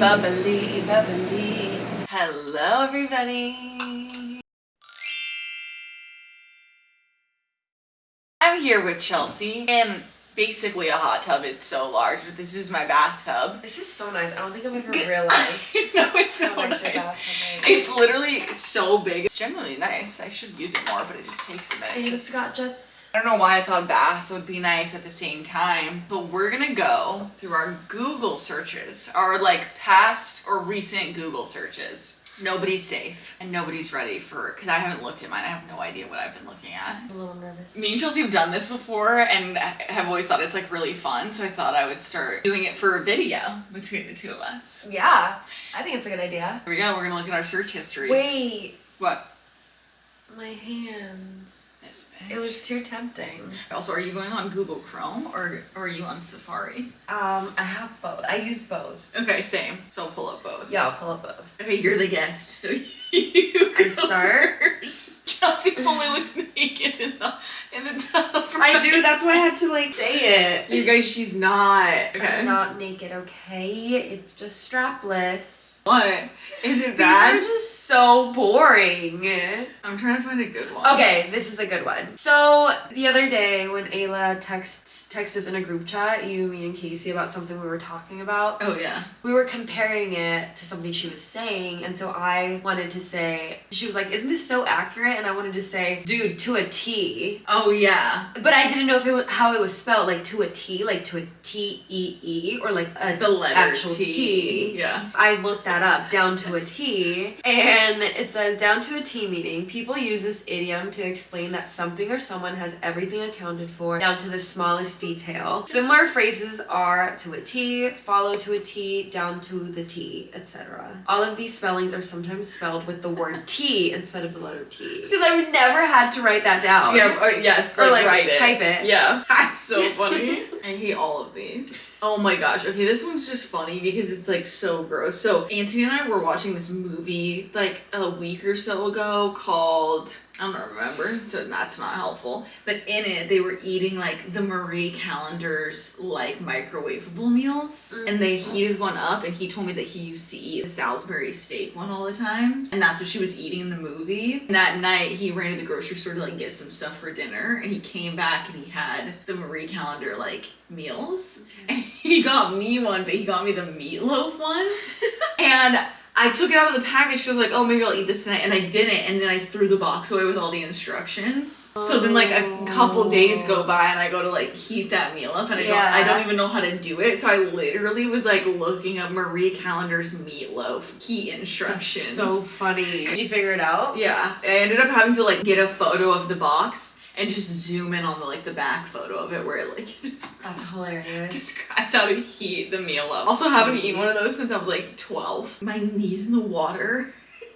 bubbly, bubbly. Hello, everybody. I'm here with Chelsea and basically a hot tub. It's so large, but this is my bathtub. This is so nice. I don't think I've ever realized. No, it's so nice. It's literally so big. It's generally nice. I should use it more, but it just takes a minute. And it's got jets. I don't know why I thought bath would be nice at the same time, but we're gonna go through our Google searches, our like past or recent Google searches. Nobody's safe and nobody's ready for, because I haven't looked at mine. I have no idea what I've been looking at. I'm a little nervous. Me and Chelsea have done this before and have always thought it's like really fun, so I thought I would start doing it for a video between the two of us. Yeah, I think it's a good idea. Here we go, we're gonna look at our search histories. Wait. What? My hands. This bitch. It was too tempting. Also, are you going on Google Chrome or are you on Safari? I have both. I use both. Okay, same. So I'll pull up both. Yeah, I'll pull up both. Okay, you're the guest, so you go start? first. Chelsea fully looks naked in the tub. I do. That's why I had to like say it. You guys, she's not. Okay. I'm not naked, okay? It's just strapless. What? Is it bad? These are just so boring. I'm trying to find a good one. Okay, this is a good one. So the other day when Ayla texts us in a group chat, you, me, and Casey, about something we were talking about. Oh yeah. We were comparing it to something she was saying, and so I wanted to say, she was like, "Isn't this so accurate?" And I wanted to say, "Dude, to a T." Oh yeah. But I didn't know if it was how it was spelled, like to a T, like to a T-E-E, or like the letter actual T. Yeah. I looked that up, down to a T, and it says down to a T meaning people use this idiom to explain that something or someone has everything accounted for down to the smallest detail. Similar phrases are to a T, follow to a T, down to the T, etc. All of these spellings are sometimes spelled with the word T instead of the letter T. Because I've never had to write that down. Yeah, yes, or like write it. Type it. Yeah. That's so funny. I hate all of these. Oh my gosh. Okay, this one's just funny because it's like so gross. So Anthony and I were watching this movie like a week or so ago called, I don't remember, so that's not helpful. But in it, they were eating like the Marie Callender's like microwavable meals. And they heated one up, and he told me that he used to eat a Salisbury steak one all the time. And that's what she was eating in the movie. And that night, he ran to the grocery store to like get some stuff for dinner. And he came back and he had the Marie Callender like meals. And he got me one, but he got me the meatloaf one. And I took it out of the package because I was like, oh, maybe I'll eat this tonight. And I didn't. And then I threw the box away with all the instructions. So then like a couple days go by and I go to like heat that meal up and I don't even know how to do it. So I literally was like looking up Marie Callender's meatloaf heat instructions. That's so funny. Did you figure it out? Yeah. I ended up having to like get a photo of the box and just zoom in on the like the back photo of it where it like that's hilarious. Describes how to heat the meal up. Also haven't eaten one of those since I was like 12. My knees in the water.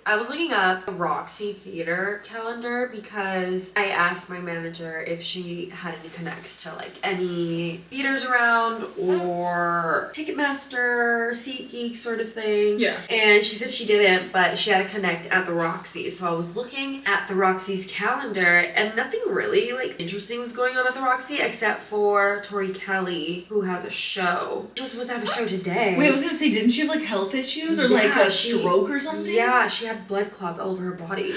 I was looking up a Roxy Theater calendar because I asked my manager if she had any connects to like any theaters around or Ticketmaster, SeatGeek sort of thing. Yeah. And she said she didn't, but she had a connect at the Roxy. So I was looking at the Roxy's calendar and nothing really like interesting was going on at the Roxy except for Tori Kelly, who has a show. She was supposed to have a show today. Wait, I was gonna say, didn't she have like health issues or like a stroke or something? Yeah, she had blood clots all over her body.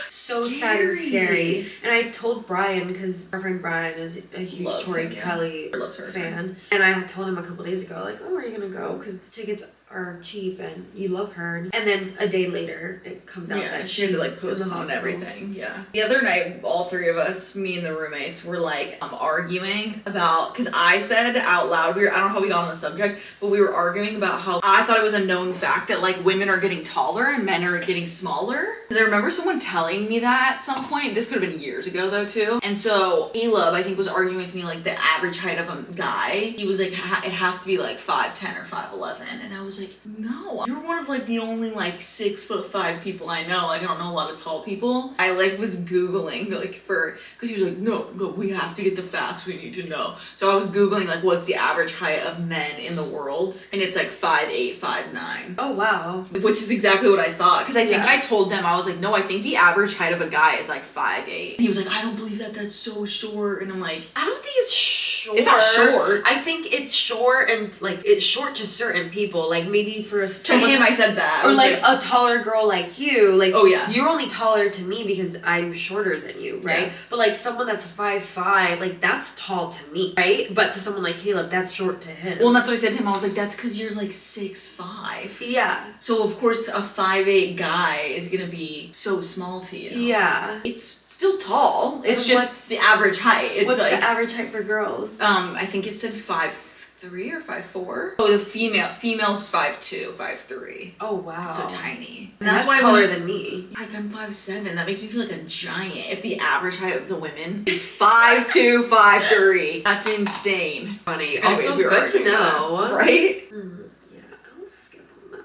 So sad and scary. And I told Brian, because our friend Brian is a huge Tori Kelly fan, and I had told him a couple days ago, like, oh, are you gonna go? Because the tickets are cheap and you love her. And then a day later it comes out that she had to like postpone everything. Yeah. The other night, all three of us, me and the roommates, were like arguing about, because I said out loud, I don't know how we got on the subject, but we were arguing about how I thought it was a known fact that like women are getting taller and men are getting smaller. Because I remember someone telling me that at some point. This could have been years ago though too. And so Caleb, I think, was arguing with me like the average height of a guy. He was like, it has to be like 5'10" or 5'11", and I was like, no, you're one of like the only like 6'5" people I know. Like I don't know a lot of tall people. I like was Googling like because he was like, no, we have to get the facts, we need to know. So I was Googling like what's the average height of men in the world, and it's like 5'8", 5'9". Oh wow. Which is exactly what I thought, because I think I told them, I was like, no, I think the average height of a guy is like 5'8". And he was like, I don't believe that, that's so short. And I'm like, I don't think it's short. It's not short. I think it's short, and like it's short to certain people. Like maybe for to him I said that. Or like a taller girl like you, like, oh yeah, you're only taller to me because I'm shorter than you, right? Yeah. But like someone that's 5'5", like that's tall to me, right? But to someone like Caleb, that's short to him. Well, and that's what I said to him. I was like, that's because you're like 6'5". Yeah. So of course a 5'8" guy is gonna be so small to you. Yeah. It's still tall. It's just the average height. It's what's like the average height for girls? I think it said 5'3" or 5'4". Oh, the female's 5'2", 5'3". Oh wow. So tiny. And that's why taller than me. Like I'm 5'7". That makes me feel like a giant. If the average height of the women is 5'2", 5'3", that's insane. Funny. Anyways, also good to know. Right? Yeah, I'll skip on that.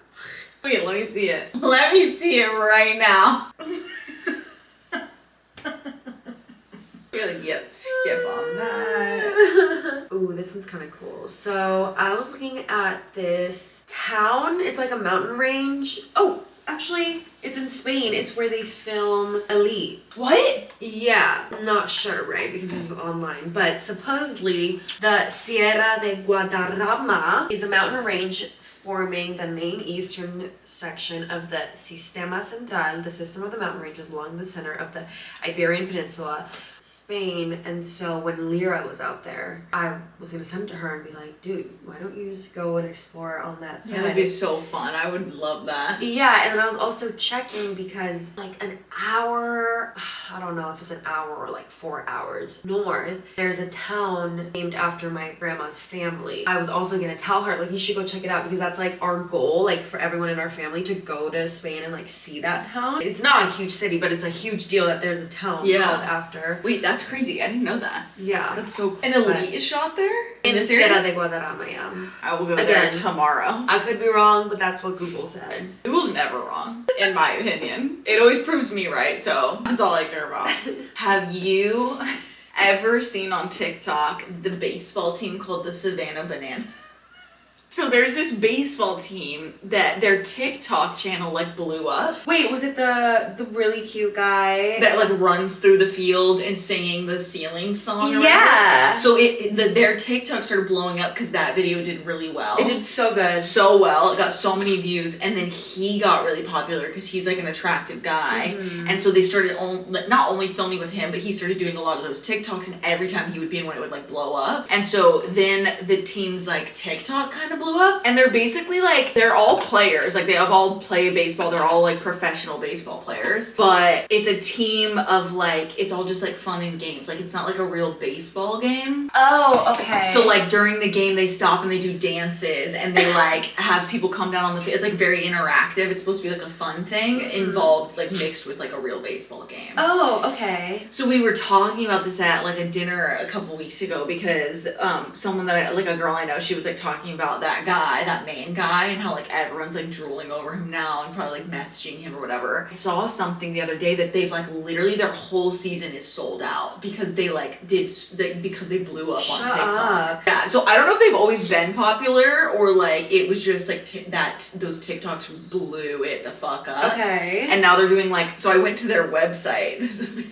Wait, let me see it. Let me see it right now. Really get skip on that. Ooh, this one's kind of cool. So I was looking at this town. It's like a mountain range. Oh, actually, it's in Spain. It's where they film Elite. What? Yeah, I'm not sure, right? Because this is online. But supposedly, the Sierra de Guadarrama is a mountain range forming the main eastern section of the Sistema Central, the system of the mountain ranges along the center of the Iberian Peninsula, Spain. And so when Lyra was out there, I was gonna send it to her and be like, dude, why don't you just go and explore on that side? Yeah, that'd be so fun. I would love that. Yeah, and then I was also checking because like an hour, I don't know if it's an hour or like 4 hours north, there's a town named after my grandma's family. I was also gonna tell her, like, you should go check it out because that's like our goal, like for everyone in our family to go to Spain and like see that town. It's not a huge city, but it's a huge deal that there's a town called after. Wait, that's crazy. I didn't know that. Yeah. That's so cool. And Elite is shot there? In the Sierra de Guadarrama, yeah. I will go there tomorrow. I could be wrong, but that's what Google said. Google's never wrong, in my opinion. It always proves me right, so that's all I care about. Have you ever seen on TikTok the baseball team called the Savannah Bananas? So there's this baseball team that their TikTok channel like blew up. Wait, was it the really cute guy that like runs through the field and singing the ceiling song? Or yeah. Whatever? So their TikTok started blowing up because that video did really well. It did so good. So well. It got so many views, and then he got really popular because he's like an attractive guy. Mm-hmm. And so they started not only filming with him, but he started doing a lot of those TikToks, and every time he would be in one, it would like blow up. And so then the team's like TikTok kind of blew up, and they're basically like, they're all players, like they have all play baseball, they're all like professional baseball players, but it's a team of like, it's all just like fun and games, like it's not like a real baseball game. Oh, okay. So like during the game they stop and they do dances and they like have people come down on the field. It's like very interactive. It's supposed to be like a fun thing involved, like mixed with like a real baseball game. Oh, okay. So we were talking about this at like a dinner a couple weeks ago because someone that like a girl I know, she was like talking about that main guy, and how like everyone's like drooling over him now and probably like messaging him or whatever. I saw something the other day that they've like literally their whole season is sold out because they like because they blew up on TikTok. Up. Yeah, so I don't know if they've always been popular or like it was just like those TikToks blew it the fuck up. Okay. And now they're doing like, so I went to their website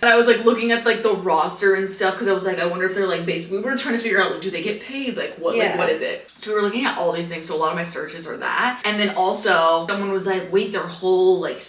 and I was like looking at like the roster and stuff because I was like, I wonder if they're like based. We were trying to figure out like, do they get paid? Like what? Yeah. Like what is it? So we were looking at all these things. So a lot of my searches are that. And then also someone was like, wait, their whole like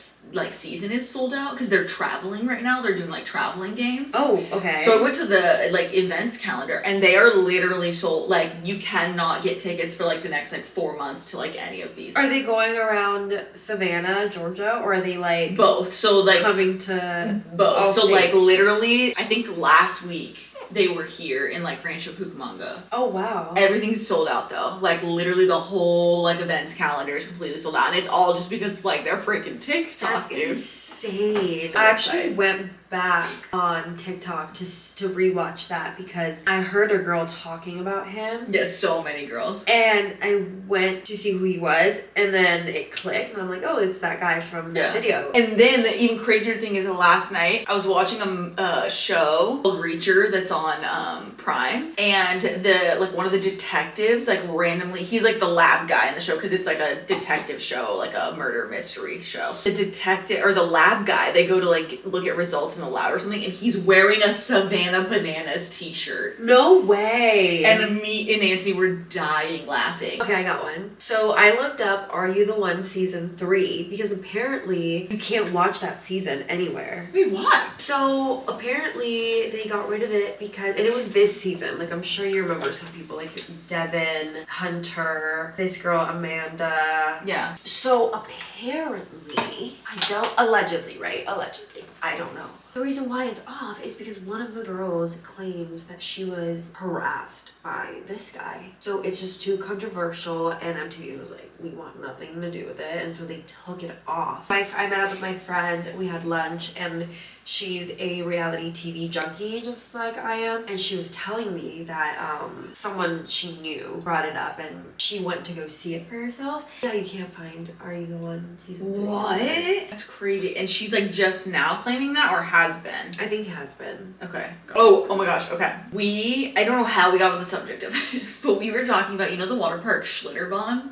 season is sold out because they're traveling right now. They're doing like traveling games. Oh, okay. So I went to the like events calendar and they are literally sold. Like you cannot get tickets for like the next like 4 months to like any of these. Are they going around Savannah, Georgia, or are they like both? So like coming to both. So states? Like literally, I think last week they were here in like Rancho Cucamonga. Oh wow. Everything's sold out though. Like literally the whole like events calendar is completely sold out, and it's all just because like they're freaking TikTok, That's dude. Insane. So I actually went back on TikTok to rewatch that because I heard a girl talking about him. Yes, so many girls. And I went to see who he was, and then it clicked, and I'm like, oh, it's that guy from that video. And then the even crazier thing is last night I was watching a show called Reacher that's on Prime, and one of the detectives like randomly, he's like the lab guy in the show because it's like a detective show, like a murder mystery show. The detective or the lab guy, they go to like look at results in the lab or something, and he's wearing a Savannah Bananas t-shirt. No way. And me and Nancy were dying laughing. Okay, I got one. So I looked up Are You the One season 3 because apparently you can't watch that season anywhere. Wait, what? So apparently they got rid of it because, and it was this season, like I'm sure you remember some people like Devin, Hunter, this girl Amanda. Yeah. So apparently, allegedly, right? Allegedly. I don't know. The reason why it's off is because one of the girls claims that she was harassed by this guy. So it's just too controversial, and MTV was like, we want nothing to do with it, and so they took it off. I met up with my friend, we had lunch, and she's a reality TV junkie just like I am, and she was telling me that someone she knew brought it up and she went to go see it for herself. Yeah, you can't find Are You the One season 3. What? That's crazy. And she's like just now claiming that, or has been? I think has been. Okay. Oh my gosh, okay. I don't know how we got on the subject of this, but we were talking about, you know, the water park Schlitterbahn?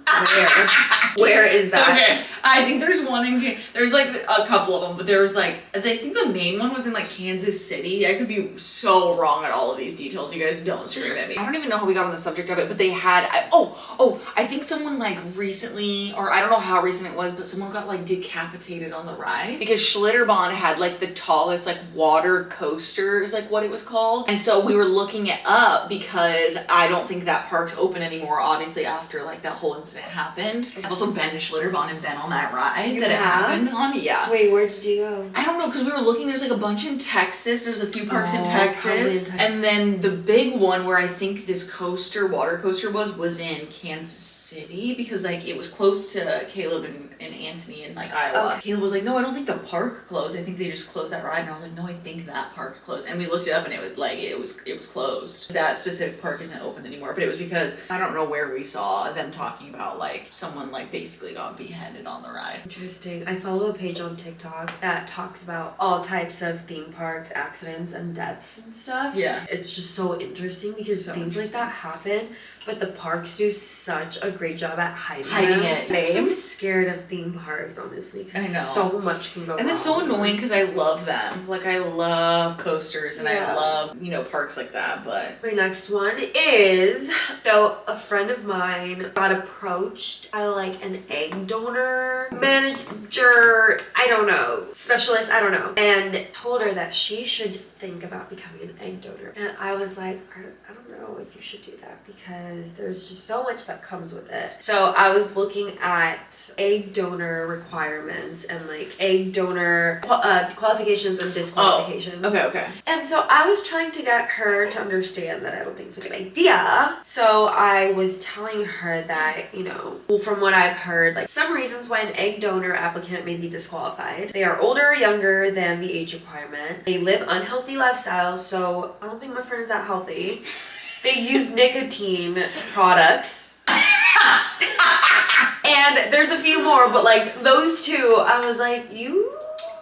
Where is that? Okay, I think there's one there's like a couple of them, but there was like, I think the main one was in like Kansas City. I could be so wrong at all of these details. You guys don't scream at me. I don't even know how we got on the subject of it, but they had, I think someone like recently, or I don't know how recent it was, but someone got like decapitated on the ride because Schlitterbahn had like the tallest like water coaster is like what it was called. And so we were looking it up because I don't think that park's open anymore, obviously, after like that whole incident happened. I've also been to Schlitterbahn and been on that ride it happened on. Yeah. Wait, where did you go? I don't know, because we were looking, there's like a bunch in Texas, there's a few parks in Texas, and then the big one where I think this water coaster was in Kansas City, because like it was close to Caleb and Anthony in like Iowa. Okay. Caleb was like, no, I don't think the park closed, I think they just closed that ride, and I was like, no, I think that park closed, and we looked it up and it was closed. That specific park isn't open anymore, but it was because I don't know where we saw them talking about like someone like basically got beheaded on the ride. Interesting. I follow a page on TikTok that talks about all types of theme parks, accidents, and deaths and stuff. Yeah. It's just so interesting because things like that happen, but the parks do such a great job at hiding it. I'm so scared of theme parks, honestly, because so much can go wrong. And it's so annoying because I love them. Like, I love coasters and I love, you know, parks like that, but... My next one is, so a friend of mine got approached by like an egg donor manager, I don't know, specialist, I don't know, and told her that she should think about becoming an egg donor. And I was like, I don't know if you should do that because there's just so much that comes with it. So I was looking at egg donor requirements and like egg donor qualifications and disqualifications. Okay. And so I was trying to get her to understand that I don't think it's a good idea. So I was telling her that, you know, from what I've heard, like some reasons why an egg donor applicant may be disqualified. They are older or younger than the age requirement. They live unhealthy lifestyles, so I don't think my friend is that healthy. They use nicotine products. And there's a few more, but like those two, I was like, you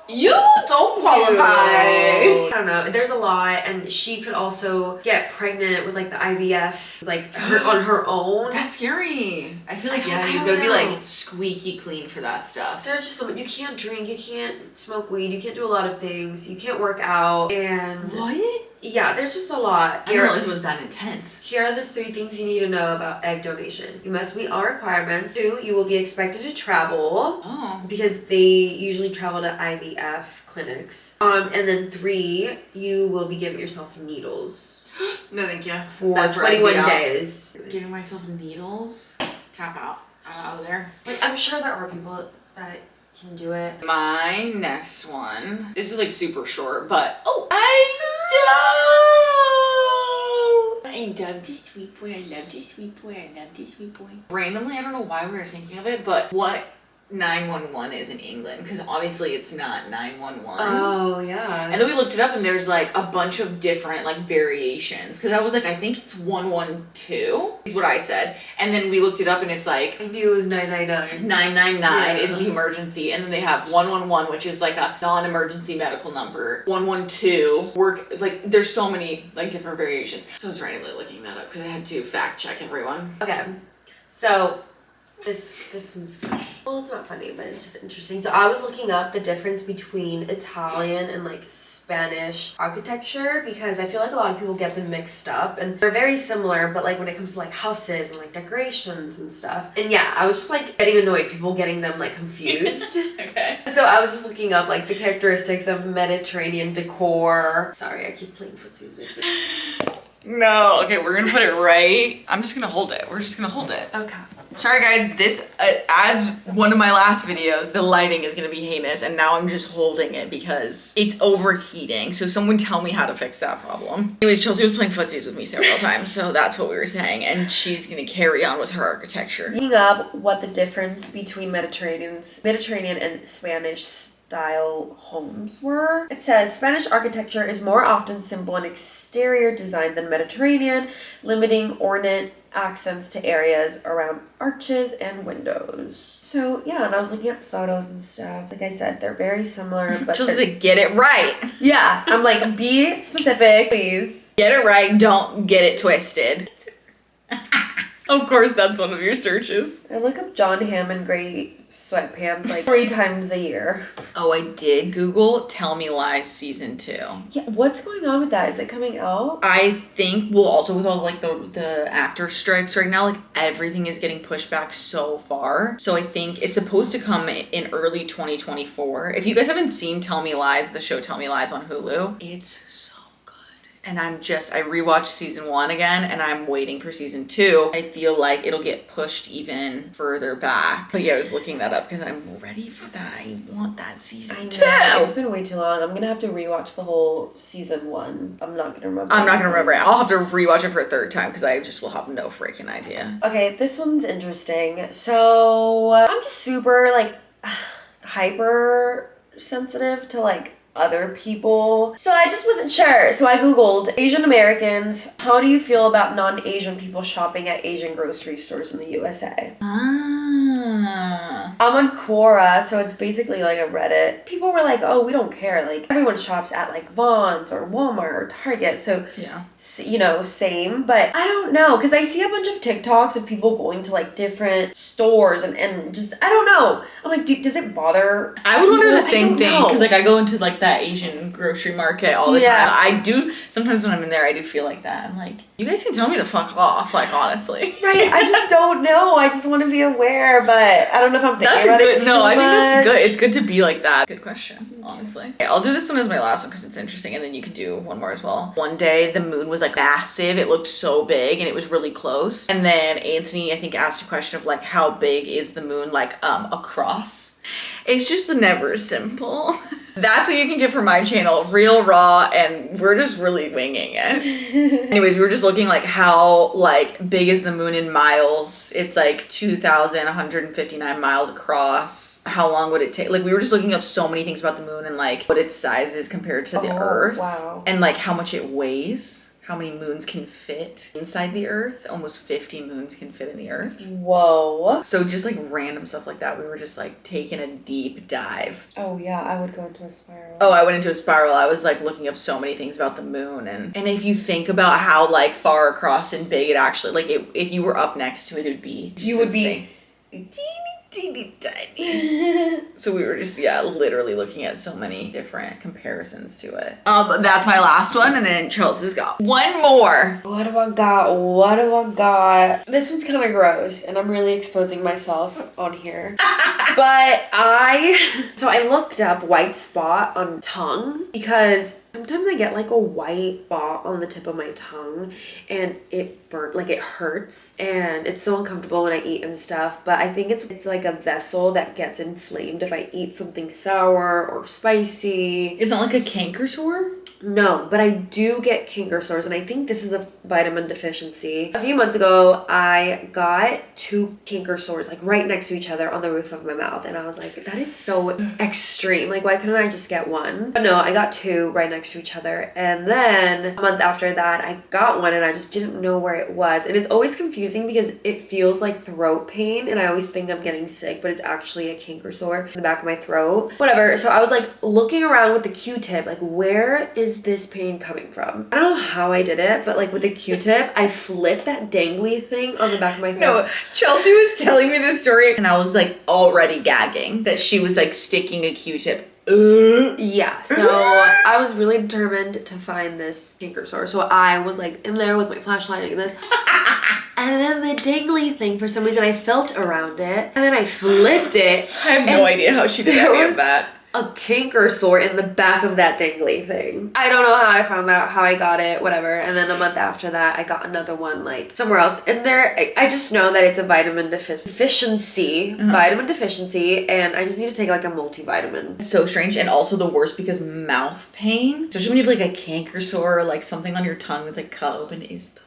don't qualify. I don't know. There's a lot, and she could also get pregnant with like the IVF, like on her own. That's scary. I feel like you gotta be like squeaky clean for that stuff. There's just so much. You can't drink, you can't smoke weed, you can't do a lot of things, you can't work out, and what? Yeah, there's just a lot. I didn't realize it was that intense. Here are the 3 things you need to know about egg donation. You must meet all requirements. 2, you will be expected to travel. Oh. Because they usually travel to IVF clinics. And then 3, you will be giving yourself needles. No, thank you. For 21 days. Giving myself needles? Tap out. I'm out of there. Like, I'm sure there are people that can do it. My next one. This is like super short, but I love this sweet boy. I love this sweet boy. I love this sweet boy. Randomly, I don't know why we were thinking of it, but what 911 is in England, because obviously it's not 911. Oh, yeah. And then we looked it up and there's like a bunch of different like variations, because I was like, I think it's 112 is what I said, and then we looked it up and it's like I knew it was 999. 999 is the emergency, and then they have 111, which is like a non-emergency medical number. 112 like there's so many like different variations. So I was randomly looking that up because I had to fact check everyone. Okay, so this one's funny. Well, it's not funny, but it's just interesting. So I was looking up the difference between Italian and like Spanish architecture because I feel like a lot of people get them mixed up and they're very similar, but like when it comes to like houses and like decorations and stuff. And yeah, I was just like getting annoyed, people getting them like confused. Okay. So I was just looking up like the characteristics of Mediterranean decor. Sorry, I keep playing footsies with you. No, okay, we're gonna put it right. I'm just gonna hold it. We're just gonna hold it. Okay. Sorry guys, this, as one of my last videos, the lighting is gonna be heinous and now I'm just holding it because it's overheating. So someone tell me how to fix that problem. Anyways, Chelsey was playing footsies with me several times, so that's what we were saying. And she's gonna carry on with her architecture. Looking up what the difference between Mediterranean and Spanish style homes were. It says Spanish architecture is more often simple in exterior design than Mediterranean, limiting ornate accents to areas around arches and windows. So yeah, and I was looking at photos and stuff. Like I said, they're very similar, but Just like, get it right. yeah, I'm like, be specific, please. Get it right, don't get it twisted. Of course, that's one of your searches. I look up John Hammond gray sweatpants like 3 times a year. Oh, I did Google Tell Me Lies season 2. Yeah, what's going on with that? Is it coming out? I think, well, also with all like the actor strikes right now, like everything is getting pushed back so far. So I think it's supposed to come in early 2024. If you guys haven't seen Tell Me Lies, the show Tell Me Lies on Hulu, it's so and I rewatched season 1 again and I'm waiting for season 2. I feel like it'll get pushed even further back. But yeah, I was looking that up because I'm ready for that. I want that season 2. It's been way too long. I'm gonna have to rewatch the whole season 1. I'm not gonna remember. I'm not gonna remember it. I'll have to rewatch it for a 3rd time because I just will have no freaking idea. Okay, this one's interesting. So I'm just super like hyper sensitive to like other people. So I just wasn't sure. So I Googled Asian Americans. How do you feel about non-Asian people shopping at Asian grocery stores in the USA? I'm on Quora, so it's basically like a Reddit. People were like, oh, we don't care. Like everyone shops at like Vaughn's or Walmart or Target. So, yeah, you know, same. But I don't know, because I see a bunch of TikToks of people going to like different stores and just, I don't know. I'm like, does it bother I would wonder people? the same thing because like I go into like that Asian grocery market all the time. I do, sometimes when I'm in there, I do feel like that. I'm like, you guys can tell me to fuck off, like honestly. Right, I just don't know. I just want to be aware, but I don't know if I'm thinking that's about good. it too No, I think that's much. good. It's good to be like that. Good question, honestly. Okay, I'll do this one as my last one because it's interesting, and then you can do one more as well. One day, the moon was like massive. It looked so big, and it was really close. And then Anthony, I think, asked a question of like, how big is the moon like across? It's just never simple. That's what you can get from my channel, real raw, and we're just really winging it. Anyways, we were just looking like how like big is the moon in miles. It's like 2,159 miles across. How long would it take? Like we were just looking up so many things about the moon and like what its size is compared to the Earth. Wow. And like how much it weighs. How many moons can fit inside the Earth. Almost 50 moons can fit in the Earth. Whoa. So just like random stuff like that. We were just like taking a deep dive. Oh yeah, I would go into a spiral. Oh, I went into a spiral. I was like looking up so many things about the moon. And if you think about how like far across and big it actually, like if you were up next to it, it would be just insane. Teeny tiny. So we were just, literally looking at so many different comparisons to it. That's my last one, and then Chelsea's got one more. What have I got? This one's kind of gross, and I'm really exposing myself on here. But I looked up white spot on tongue because sometimes I get like a white spot on the tip of my tongue and it burnt, like it hurts and it's so uncomfortable when I eat and stuff. But I think it's like a vessel that gets inflamed if I eat something sour or spicy. It's not like a canker sore? No, but I do get canker sores, and I think this is a vitamin deficiency. A few months ago, I got 2 canker sores, like right next to each other on the roof of my mouth, and I was like, that is so extreme. Like, why couldn't I just get one? But no, I got 2 right next next to each other. And then a month after that, I got one and I just didn't know where it was. And it's always confusing because it feels like throat pain and I always think I'm getting sick, but it's actually a canker sore in the back of my throat. Whatever. So I was like looking around with the Q-tip, like where is this pain coming from? I don't know how I did it, but like with the Q-tip, I flipped that dangly thing on the back of my throat. No, Chelsey was telling me this story and I was like already gagging that she was like sticking a Q-tip. Yeah, so I was really determined to find this canker sore. So I was like in there with my flashlight like this. And then the dangly thing, for some reason, I felt around it. And then I flipped it. I have no idea how she did any of that. A canker sore in the back of that dangly thing. I don't know how I found that, how I got it, whatever. And then a month after that, I got another one like somewhere else. And there, I just know that it's a vitamin deficiency. Vitamin deficiency. And I just need to take like a multivitamin. It's so strange and also the worst because mouth pain, especially when you have like a canker sore or like something on your tongue that's like cut open is the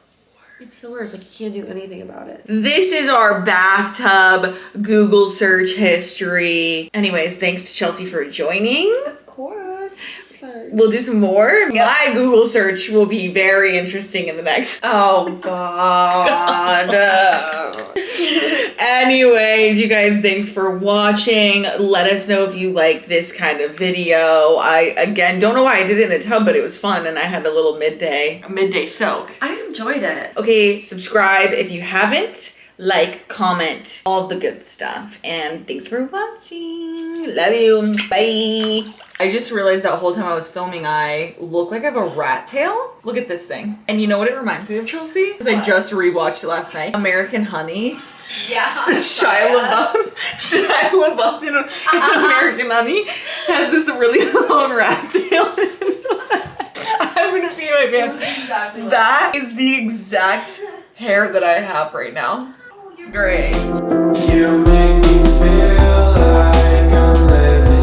it's the worst. Like you can't do anything about it. This is our bathtub Google search history. Anyways, thanks to Chelsey for joining. Of course. This is fun. We'll do some more. My Google search will be very interesting in the next. Oh God. Anyways, you guys, thanks for watching. Let us know if you like this kind of video. I, again, don't know why I did it in the tub, but it was fun and I had a little midday soak. I enjoyed it. Okay, subscribe if you haven't. Like, comment, all the good stuff. And thanks for watching. Love you. Bye. I just realized that whole time I was filming, I look like I have a rat tail. Look at this thing. And you know what it reminds me of, Chelsey? Because I just rewatched it last night. American Honey. Yeah. Shia LaBeouf in American Honey has this really long rat tail. I'm gonna pee my pants. Exactly That is the exact hair that I have right now. Great. You make me feel like